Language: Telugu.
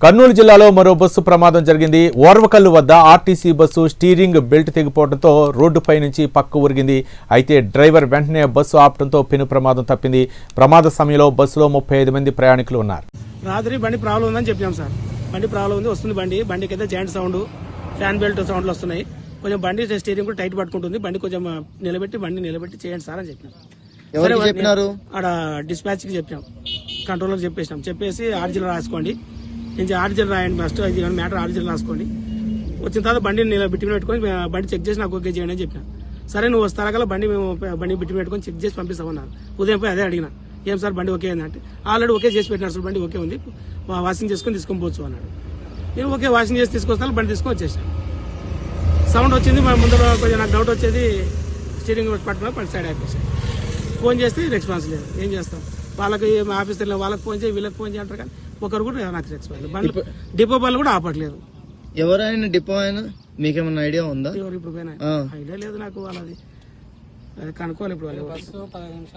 కర్నూలు జిల్లాలో మరో బస్సు ప్రమాదం జరిగింది. ఓర్వకల్లు వద్ద ఆర్టీసీ బస్సు స్టీరింగ్ బెల్ట్ తెగిపోవడంతో రోడ్డుపై నుంచి పక్క ఉరిగింది. అయితే డ్రైవర్ వెంటనే బస్సు ఆపడంతో పెను ప్రమాదం తప్పింది. ప్రమాద సమయంలో బస్సులో 35 మంది ప్రయాణికులు ఉన్నారు. రాత్రి బండి ప్రాబ్లం ఉందని చెప్పాం సార్. బండి ప్రాబ్లం ఉంది, వస్తుంది బండికి అయితే జాయింట్ సౌండ్, ఫ్యాన్ బెల్ట్ సౌండ్లు వస్తున్నాయి. కొంచెం బండి స్టీరింగ్ కూడా టైట్ పట్టుకుంటుంది. బండి కొంచెం నిలబెట్టి చేయండి సార్ అని చెప్పినాం. ఆడ డిస్పాచ్ కి చెప్పాం, కంట్రోలర్ చెప్పేసి ఆర్జిల్ రాసుకోండి, నేను ఆర్జిల్ రాయండి, ఫస్ట్ ఇది మ్యాటర్ ఆర్జిల్ రాసుకోండి, వచ్చిన తర్వాత బండిని బిట్టి పెట్టుకొని బండి చెక్ చేసి నాకు ఓకే చేయండి అని చెప్పిన. సరే నువ్వు వస్తారా బండి బిట్టి పెట్టుకొని చెక్ చేసి పంపిస్తామన్నారు. ఉదయం పోయి అదే అడిగిన, ఏం సార్ బండి ఓకే అయిందంటే ఆల్రెడీ ఓకే చేసి పెట్టినారు సార్, బండి ఓకే ఉంది, వాషింగ్ చేసుకొని తీసుకొని పోవచ్చు అన్నాడు. నేను ఓకే వాషింగ్ చేసి తీసుకొస్తాను, బండి తీసుకొని వచ్చేసాను. సౌండ్ వచ్చింది, మన ముందర కొంచెం నాకు డౌట్ వచ్చేది, స్టీరింగ్ పట్టుకున్నా బండి సైడ్ అయిపోయాను. ఫోన్ చేస్తే రెస్పాన్స్ లేదు, ఏం చేస్తాం, వాళ్ళకి ఆఫీసర్లో వాళ్ళకి ఫోన్ చేయి వీళ్ళకి ఫోన్ చేయంటారు కానీ ఒకరు కూడా నాకు రెస్పాన్స్. బండి డిపో వాళ్ళు కూడా ఆపట్లేదు. ఎవరైనా డిపో అయినా మీకేమన్నా ఐడియా ఉందా? ఎవరు ఇప్పుడు పోయినా ఐడియా లేదు నాకు, వాళ్ళది కనుక్కోవాలి ఇప్పుడు వాళ్ళు.